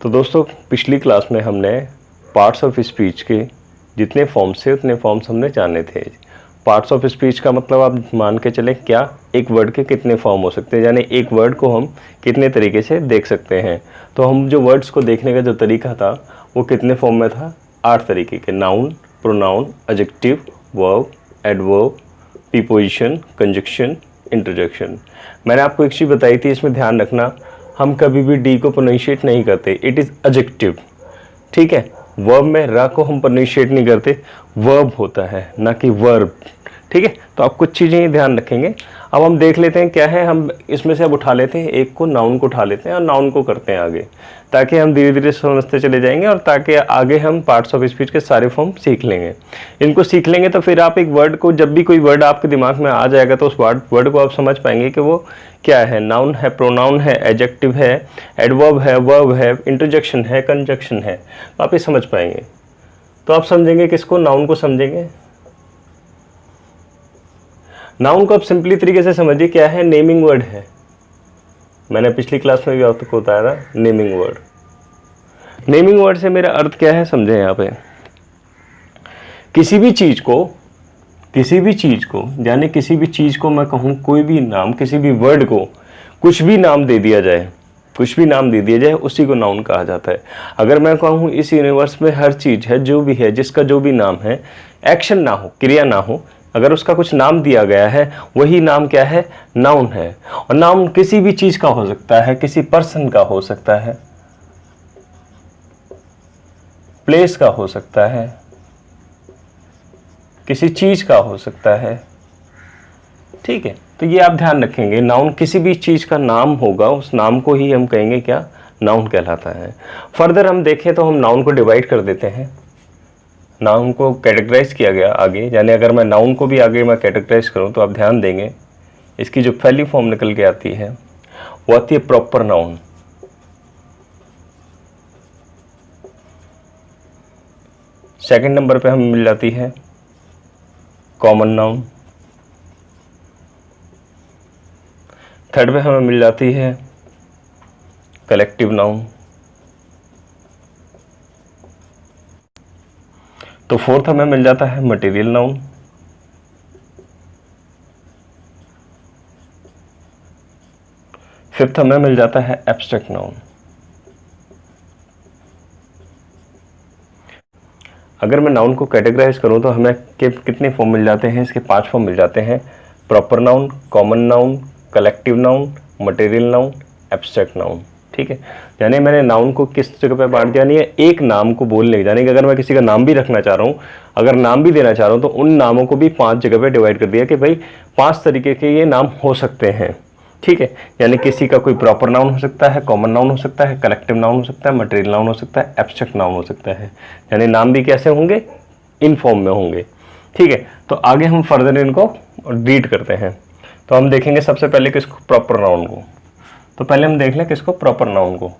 तो दोस्तों पिछली क्लास में हमने पार्ट्स ऑफ स्पीच के जितने फॉर्म्स थे उतने फॉर्म्स हमने जाने थे। पार्ट्स ऑफ स्पीच का मतलब आप मान के चले क्या, एक वर्ड के कितने फॉर्म हो सकते हैं, यानी एक वर्ड को हम कितने तरीके से देख सकते हैं। तो हम जो वर्ड्स को देखने का जो तरीका था वो कितने फॉर्म में था, 8 तरीके के, noun, pronoun, adjective, verb, adverb, preposition, conjunction, interjection. मैंने आपको एक चीज़ बताई थी, इसमें ध्यान रखना, हम कभी भी डी को प्रोनाउंशिएट नहीं करते, इट इज़ एडजेक्टिव। ठीक है, वर्ब में रा को हम प्रोनाउंशिएट नहीं करते, वर्ब होता है ना कि वर्ब। ठीक है, तो आप कुछ चीज़ें ध्यान रखेंगे। अब हम देख लेते हैं क्या है, हम इसमें से अब उठा लेते हैं, एक को नाउन को उठा लेते हैं और नाउन को करते हैं आगे, ताकि हम धीरे धीरे समझते चले जाएंगे और ताकि आगे हम पार्ट्स ऑफ स्पीच के सारे फॉर्म सीख लेंगे। इनको सीख लेंगे तो फिर आप एक वर्ड को, जब भी कोई वर्ड आपके दिमाग में आ जाएगा तो उस वर्ड को आप समझ पाएंगे कि वो क्या है। नाउन है, प्रोनाउन है, एडजेक्टिव है, एडवर्ब है, वर्ब है, इंटरजेक्शन है, कंजक्शन है, तो आप ये समझ पाएंगे। तो आप समझेंगे किसको, नाउन को समझेंगे। नाउन को आप सिंपली तरीके से समझिए क्या है, नेमिंग वर्ड है। मैंने पिछली क्लास में भी आपको बताया था, नेमिंग वर्ड। नेमिंग वर्ड से मेरा अर्थ क्या है समझे। यहाँ पे किसी भी चीज को यानी किसी भी चीज को मैं कहूँ कोई भी नाम, किसी भी वर्ड को कुछ भी नाम दे दिया जाए, उसी को नाउन कहा जाता है। अगर मैं कहूँ इस यूनिवर्स में हर चीज है, जो भी है, जिसका जो भी नाम है, एक्शन ना हो, क्रिया ना हो, अगर उसका कुछ नाम दिया गया है, वही नाम क्या है, नाउन है। और नाउन किसी भी चीज का हो सकता है, किसी पर्सन का हो सकता है, प्लेस का हो सकता है, किसी चीज का हो सकता है। ठीक है, तो ये आप ध्यान रखेंगे, नाउन किसी भी चीज का नाम होगा, उस नाम को ही हम कहेंगे क्या, नाउन कहलाता है। फर्दर हम देखें तो हम नाउन को डिवाइड कर देते हैं। नाउन को कैटेगराइज किया गया आगे, यानी अगर मैं नाउन को भी आगे मैं कैटेगराइज करूं तो आप ध्यान देंगे, इसकी जो पहली फॉर्म निकल के आती है वो आती है प्रॉपर नाउन। सेकंड नंबर पे हमें मिल जाती है कॉमन नाउन। थर्ड पे हमें मिल जाती है कलेक्टिव नाउन। तो फोर्थ हमें मिल जाता है मटेरियल नाउन। फिफ्थ हमें मिल जाता है एब्स्ट्रैक्ट नाउन। अगर मैं नाउन को कैटेगराइज करूं तो हमें कितने फॉर्म मिल जाते हैं, इसके 5 फॉर्म मिल जाते हैं, proper noun, common noun, collective noun, material noun, abstract noun. ठीक है, यानी मैंने नाउन को किस जगह पे बांट दिया, नहीं है एक नाम को बोलने, यानी कि अगर मैं किसी का नाम भी रखना चाह रहा हूँ, अगर नाम भी देना चाह रहा हूँ, तो उन नामों को भी 5 जगह पे डिवाइड कर दिया कि भाई 5 तरीके के ये नाम हो सकते हैं। ठीक है, यानी किसी का कोई प्रॉपर नाउन हो सकता है, कॉमन नाउन हो सकता है, कलेक्टिव नाउन हो सकता है, मटेरियल नाउन हो सकता है, एब्स्ट्रैक्ट नाउन हो सकता है। यानी नाम भी कैसे होंगे, इन फॉर्म में होंगे। ठीक है, तो आगे हम फर्दर इनको रीड करते हैं। तो हम देखेंगे सबसे पहले किसको, प्रॉपर नाउन को। तो पहले हम देख लें किसको, प्रॉपर नाउन को।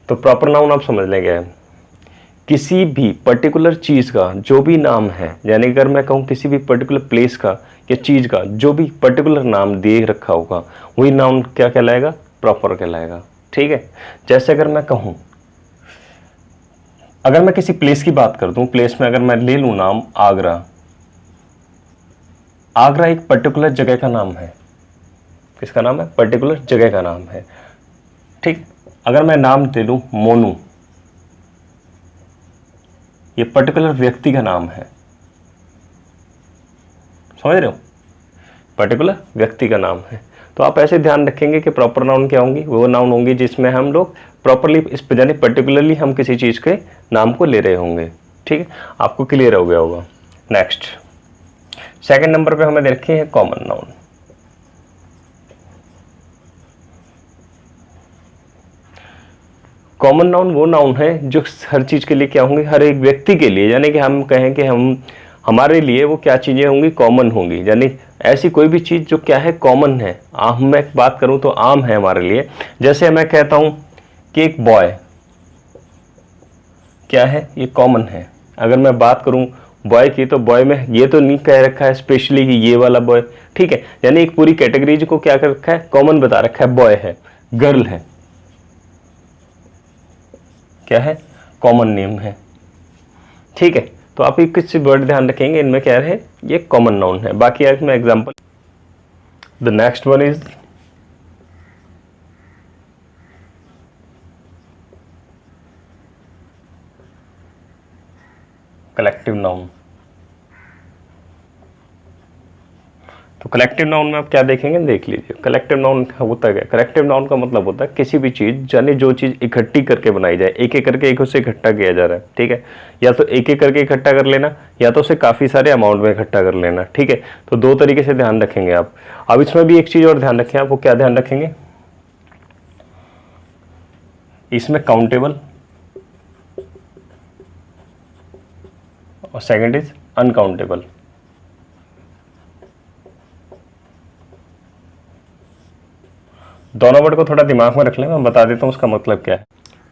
तो प्रॉपर नाउन आप समझ लेंगे, किसी भी पर्टिकुलर चीज का जो भी नाम है, यानी अगर मैं कहूँ किसी भी पर्टिकुलर प्लेस का या चीज का जो भी पर्टिकुलर नाम दे रखा होगा, वही नाउन क्या कहलाएगा, प्रॉपर कहलाएगा। ठीक है, जैसे अगर मैं कहूँ, अगर मैं किसी प्लेस की बात कर दूं, प्लेस में अगर मैं ले लूं नाम आगरा, आगरा एक पर्टिकुलर जगह का नाम है। किसका नाम है, पर्टिकुलर जगह का नाम है। ठीक, अगर मैं नाम दे लूं मोनू, ये पर्टिकुलर व्यक्ति का नाम है। समझ रहे हो, पर्टिकुलर व्यक्ति का नाम है। तो आप ऐसे ध्यान रखेंगे कि प्रॉपर नाउन क्या होंगी, वो नाउन होंगी जिसमें हम लोग प्रॉपरली, इस यानी पर्टिकुलरली हम किसी चीज के नाम को ले रहे होंगे। ठीक है, आपको क्लियर हो गया होगा। नेक्स्ट, सेकंड नंबर पे हमें देखे हैं कॉमन नाउन। कॉमन नाउन वो नाउन है जो हर चीज के लिए क्या होंगे, हर एक व्यक्ति के लिए, यानी कि हम कहें कि हमारे लिए वो क्या चीजें होंगी, कॉमन होंगी। यानी ऐसी कोई भी चीज जो क्या है, कॉमन है। मैं बात करूं तो आम है हमारे लिए। जैसे मैं कहता हूं कि एक बॉय क्या है, ये कॉमन है। अगर मैं बात करूं बॉय की, तो बॉय में ये तो नहीं कह रखा है स्पेशली कि ये वाला बॉय, ठीक है, यानी एक पूरी कैटेगरीज को क्या कर रखा है, कॉमन बता रखा है, बॉय है, गर्ल है, क्या है, कॉमन नेम है, ठीक है। तो आप एक कुछ वर्ड ध्यान रखेंगे, इनमें क्या है, ये कॉमन नाउन है। बाकी आज मैं example, the next one is collective noun. तो कलेक्टिव नाउन में आप क्या देखेंगे, देख लीजिए। कलेक्टिव नाउन होता है, कलेक्टिव नाउन का मतलब होता है किसी भी चीज, यानी जो चीज इकट्ठी करके बनाई जाए, एक एक करके एक उससे इकट्ठा किया जा रहा है, ठीक है, या तो एक एक करके इकट्ठा कर लेना, या तो उसे काफी सारे अमाउंट में इकट्ठा कर लेना, ठीक है। तो दो तरीके से ध्यान रखेंगे आप। अब इसमें भी एक चीज और ध्यान रखें आप, वो क्या ध्यान रखेंगे, इसमें काउंटेबल और सेकंड इज अनकाउंटेबल। दोनों वर्ड को थोड़ा दिमाग में रख लें, मैं बता देता हूँ उसका मतलब क्या है।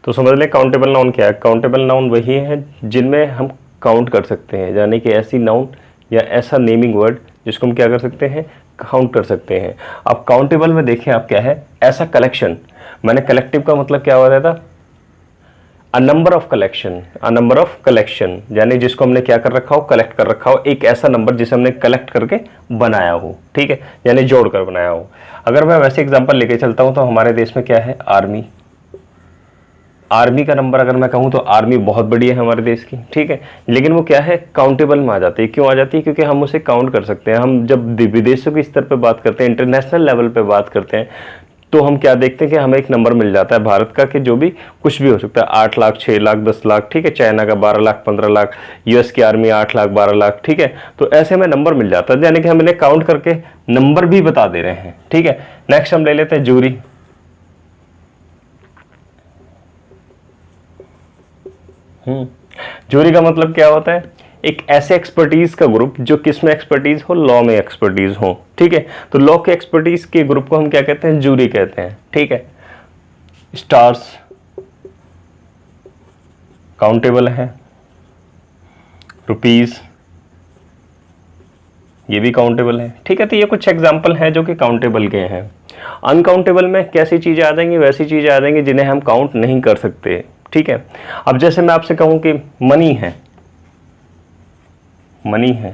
तो समझ लें काउंटेबल नाउन क्या है। काउंटेबल नाउन वही है जिनमें हम काउंट कर सकते हैं, यानी कि ऐसी नाउन या ऐसा नेमिंग वर्ड जिसको हम क्या कर सकते हैं, काउंट कर सकते हैं। अब काउंटेबल में देखें आप क्या है, ऐसा कलेक्शन, मैंने कलेक्टिव का मतलब क्या हो रहा था, a number of collection, a number of collection, यानी जिसको हमने क्या कर रखा हो, कलेक्ट कर रखा हो, एक ऐसा नंबर जिसे हमने कलेक्ट करके बनाया हो, ठीक है, यानी जोड़ कर बनाया हो। अगर मैं वैसे एग्जांपल लेके चलता हूं तो हमारे देश में क्या है, आर्मी, आर्मी का नंबर अगर मैं कहूं तो आर्मी बहुत बड़ी है हमारे देश की, ठीक है, लेकिन वो क्या है, काउंटेबल में आ जाती है। क्यों आ जाती है, क्योंकि हम उसे काउंट कर सकते हैं। हम जब विदेशों के स्तर पर बात करते हैं, इंटरनेशनल लेवल पे बात करते हैं, तो हम क्या देखते हैं कि हमें एक नंबर मिल जाता है भारत का, कि जो भी कुछ भी हो सकता है, 8 लाख, 6 लाख, 10 लाख, ठीक है, चाइना का 12 लाख, 15 लाख, यूएस की आर्मी 8 लाख, 12 लाख, ठीक है। तो ऐसे में नंबर मिल जाता है, यानी कि हम इन्हें काउंट करके नंबर भी बता दे रहे हैं, ठीक है। नेक्स्ट हम ले लेते हैं जूरी। जूरी का मतलब क्या होता है, एक ऐसे एक्सपर्टीज का ग्रुप जो किस में एक्सपर्टीज हो, लॉ में एक्सपर्टीज हो, ठीक है। तो लॉ के एक्सपर्टीज के ग्रुप को हम क्या कहते हैं, जूरी कहते हैं, ठीक है। स्टार्स काउंटेबल है, रुपीज ये भी काउंटेबल है, ठीक है। तो ये कुछ एग्जाम्पल हैं जो कि काउंटेबल के हैं। अनकाउंटेबल में कैसी चीजें आ जाएंगी, वैसी चीजें आ जाएंगी जिन्हें हम काउंट नहीं कर सकते, ठीक है। अब जैसे मैं आपसे कहूं कि मनी है, मनी है,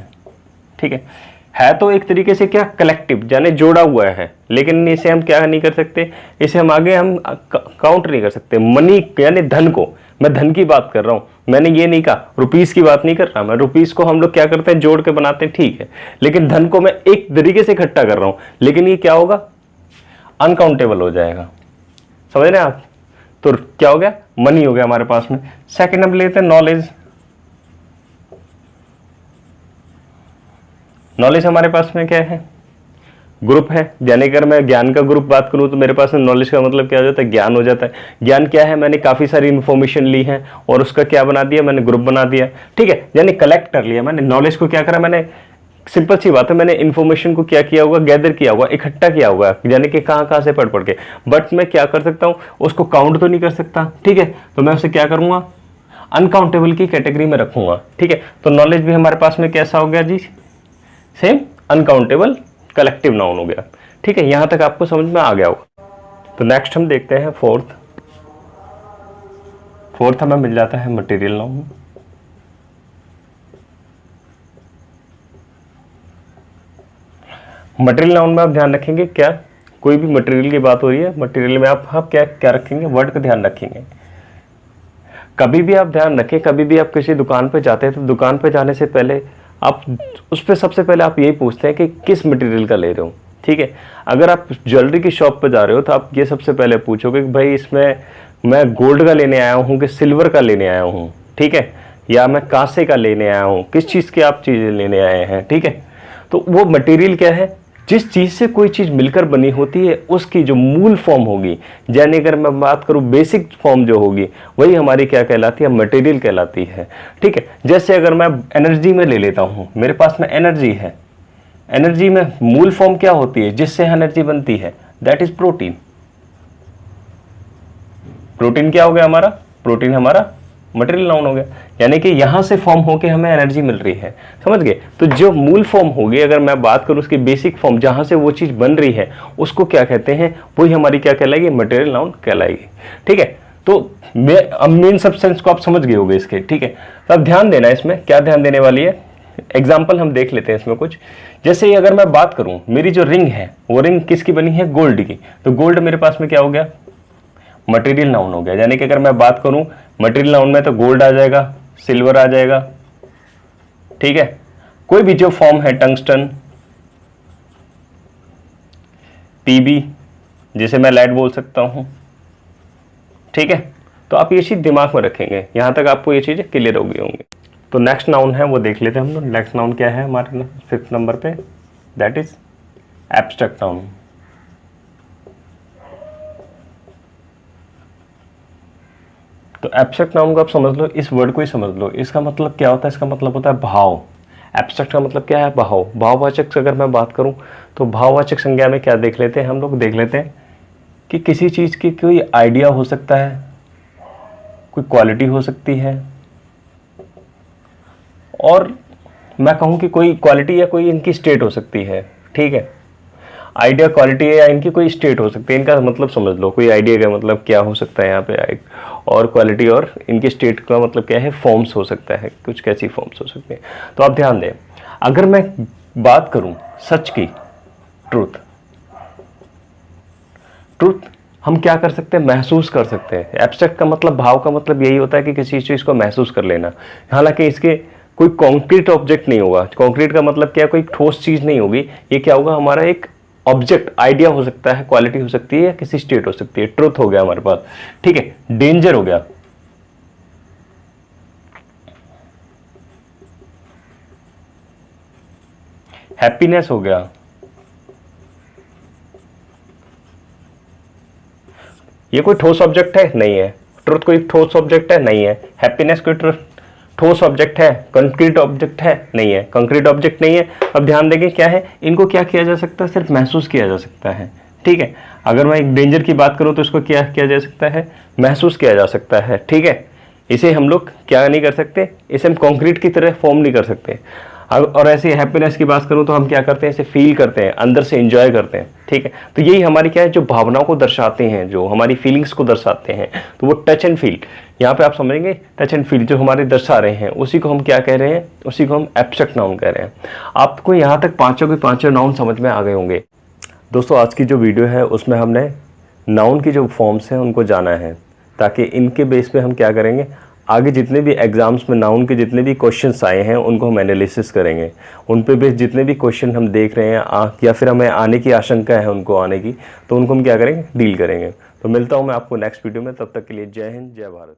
ठीक है तो एक तरीके से क्या, कलेक्टिव, यानी जोड़ा हुआ है, लेकिन इसे हम क्या नहीं कर सकते, इसे हम आगे हम काउंट नहीं कर सकते। मनी यानी धन को, मैं धन की बात कर रहा हूं, मैंने ये नहीं कहा, रुपीस की बात नहीं कर रहा मैं। रुपीस को हम लोग क्या करते हैं, जोड़ के बनाते हैं, ठीक है, लेकिन धन को मैं एक तरीके से इकट्ठा कर रहा हूं, लेकिन ये क्या होगा, अनकाउंटेबल हो जाएगा, समझ रहे हैं आप। तो क्या हो गया, मनी हो गया हमारे पास में। सेकंड हम लेते हैं नॉलेज। नॉलेज हमारे पास में क्या है, ग्रुप है, यानी अगर मैं ज्ञान का ग्रुप बात करूं तो मेरे पास में नॉलेज का मतलब क्या हो जाता है, ज्ञान हो जाता है। ज्ञान क्या है, मैंने काफी सारी इंफॉर्मेशन ली है और उसका क्या बना दिया, मैंने ग्रुप बना दिया, ठीक है, यानी कलेक्ट कर लिया मैंने। नॉलेज को क्या करा मैंने, सिंपल सी बात है, मैंने इन्फॉर्मेशन को क्या किया होगा, गैदर किया होगा, इकट्ठा किया होगा, यानी कि कहां कहां से पढ़ पढ़ के। बट मैं क्या कर सकता हूं, उसको काउंट तो नहीं कर सकता, ठीक है, तो मैं उसे क्या करूंगा, अनकाउंटेबल की कैटेगरी में रखूंगा, ठीक है। तो नॉलेज भी हमारे पास में कैसा हो गया जी, सेम अनकाउंटेबल कलेक्टिव नाउन हो गया, ठीक है। यहां तक आपको समझ में आ गया होगा। तो नेक्स्ट हम देखते हैं फोर्थ। फोर्थ हमें मिल जाता है मटेरियल नाउन। मटेरियल नाउन में आप ध्यान रखेंगे क्या, कोई भी मटेरियल की बात हो रही है, मटेरियल में आप क्या क्या रखेंगे, वर्ड का ध्यान रखेंगे। कभी भी आप ध्यान रखें, कभी भी आप किसी दुकान पे जाते हैं तो दुकान पे जाने से पहले आप उस पर सबसे पहले आप यही पूछते हैं कि किस मटेरियल का ले रहे हो, ठीक है। अगर आप ज्वेलरी की शॉप पे जा रहे हो तो आप ये सबसे पहले पूछोगे कि भाई इसमें मैं गोल्ड का लेने आया हूँ कि सिल्वर का लेने आया हूँ, ठीक है, या मैं कांसे का लेने आया हूँ, किस चीज़ की आप चीज़ें लेने आए हैं, ठीक है। तो वो मटेरियल क्या है, जिस चीज़ से कोई चीज़ मिलकर बनी होती है उसकी जो मूल फॉर्म होगी, यानी अगर मैं बात करूँ बेसिक फॉर्म जो होगी वही हमारी क्या कहलाती है, मटेरियल कहलाती है, ठीक है। जैसे अगर मैं एनर्जी में ले लेता हूँ, मेरे पास में एनर्जी है, एनर्जी में मूल फॉर्म क्या होती है जिससे एनर्जी बनती है, दैट इज प्रोटीन। प्रोटीन क्या हो गया हमारा, प्रोटीन हमारा मटेरियल नाउन हो गया, यानी कि यहाँ से फॉर्म होके हमें एनर्जी मिल रही है, समझ गए। तो जो मूल फॉर्म होगी, अगर मैं बात करूँ उसकी बेसिक फॉर्म जहाँ से वो चीज़ बन रही है, उसको क्या कहते हैं, वही हमारी क्या कहलाएगी, मटेरियल नाउन कहलाएगी। ठीक है, तो अब मेन सब्सटेंस को आप समझ गए होंगे इसके। ठीक है, तो अब ध्यान देना, इसमें क्या ध्यान देने वाली है, एग्जाम्पल हम देख लेते हैं इसमें कुछ। जैसे अगर मैं बात करूं, मेरी जो रिंग है वो रिंग किसकी बनी है, गोल्ड की, तो गोल्ड मेरे पास में क्या हो गया, मटेरियल नाउन हो गया। यानी कि अगर मैं बात करूं मटेरियल नाउन में, तो गोल्ड आ जाएगा, सिल्वर आ जाएगा। ठीक है, कोई भी जो फॉर्म है, टंगस्टन, पीबी, जिसे मैं लेड बोल सकता हूं। ठीक है, तो आप ये चीज दिमाग में रखेंगे, यहां तक आपको ये चीजें क्लियर हो गई होंगी। तो नेक्स्ट नाउन है वो देख लेते हैं हम लोग। नेक्स्ट नाउन क्या है हमारे 5th नंबर पे, दैट इज एब्स्ट्रैक्ट नाउन। तो एब्स्ट्रैक्ट नाउन को आप समझ लो, इस वर्ड को ही समझ लो, इसका मतलब क्या होता है, इसका मतलब होता है भाव। एब्स्ट्रैक्ट का मतलब क्या है, भाव। भाववाचक से अगर मैं बात करूं, तो भाववाचक संज्ञा में क्या देख लेते हैं हम लोग, देख लेते हैं कि किसी चीज की कोई आइडिया हो सकता है, कोई क्वालिटी हो सकती है, और मैं कहूं कि कोई क्वालिटी या कोई इनकी स्टेट हो सकती है। ठीक है, आइडिया, क्वालिटी है या इनकी कोई स्टेट हो सकती है, इनका मतलब समझ लो। कोई आइडिया का मतलब क्या हो सकता है यहाँ पे, और क्वालिटी और इनकी स्टेट का मतलब क्या है, फॉर्म्स हो सकता है, कुछ कैसी फॉर्म्स हो सकती है। तो आप ध्यान दें, अगर मैं बात करूं सच की, ट्रूथ, ट्रूथ हम क्या कर सकते हैं, महसूस कर सकते हैं। एब्स्ट्रैक्ट का मतलब, भाव का मतलब यही होता है कि किसी चीज को महसूस कर लेना। हालांकि इसके कोई कॉन्क्रीट ऑब्जेक्ट नहीं होगा। कॉन्क्रीट का मतलब क्या, कोई ठोस चीज नहीं होगी, ये क्या होगा, हमारा एक ऑब्जेक्ट, आइडिया हो सकता है, क्वालिटी हो सकती है, या किसी स्टेट हो सकती है। ट्रुथ हो गया हमारे पास। ठीक है, डेंजर हो गया, हैप्पीनेस हो गया, ये कोई ठोस ऑब्जेक्ट है, नहीं है। ट्रुथ कोई ठोस ऑब्जेक्ट है, नहीं है। हैप्पीनेस कोई ठोस ऑब्जेक्ट है, कंक्रीट ऑब्जेक्ट है, नहीं है। कंक्रीट ऑब्जेक्ट नहीं है। अब ध्यान देंगे क्या है, इनको क्या किया जा सकता है, सिर्फ महसूस किया जा सकता है। ठीक है, अगर मैं एक डेंजर की बात करूं, तो इसको क्या किया जा सकता है, महसूस किया जा सकता है। ठीक है, इसे हम लोग क्या नहीं कर सकते, इसे हम कंक्रीट की तरह फॉर्म नहीं कर सकते। और ऐसे हैप्पीनेस की बात करूं, तो हम क्या करते हैं, इसे फील करते हैं, अंदर से एंजॉय करते हैं। ठीक है, तो यही हमारी क्या है, जो भावनाओं को दर्शाते हैं, जो हमारी फीलिंग्स को दर्शाते हैं, तो वो टच एंड फील, यहाँ पे आप समझेंगे, टच एंड फील जो हमारे दर्शा रहे हैं, उसी को हम क्या कह रहे हैं, उसी को हम एब्स्ट्रैक्ट नाउन कह रहे हैं। आपको यहाँ तक पांचों के पांचों नाउन समझ में आ गए होंगे। दोस्तों, आज की जो वीडियो है उसमें हमने नाउन की जो फॉर्म्स हैं उनको जाना है, ताकि इनके बेस पे हम क्या करेंगे, आगे जितने भी एग्जाम्स में नाउन के जितने भी क्वेश्चंस आए हैं उनको हम एनालिसिस करेंगे। उन पे बेस जितने भी क्वेश्चन हम देख रहे हैं या फिर हमें आने की आशंका है उनको आने की, तो उनको हम क्या करेंगे, डील करेंगे। तो मिलता हूँ मैं आपको नेक्स्ट वीडियो में, तब तक के लिए जय हिंद, जय भारत।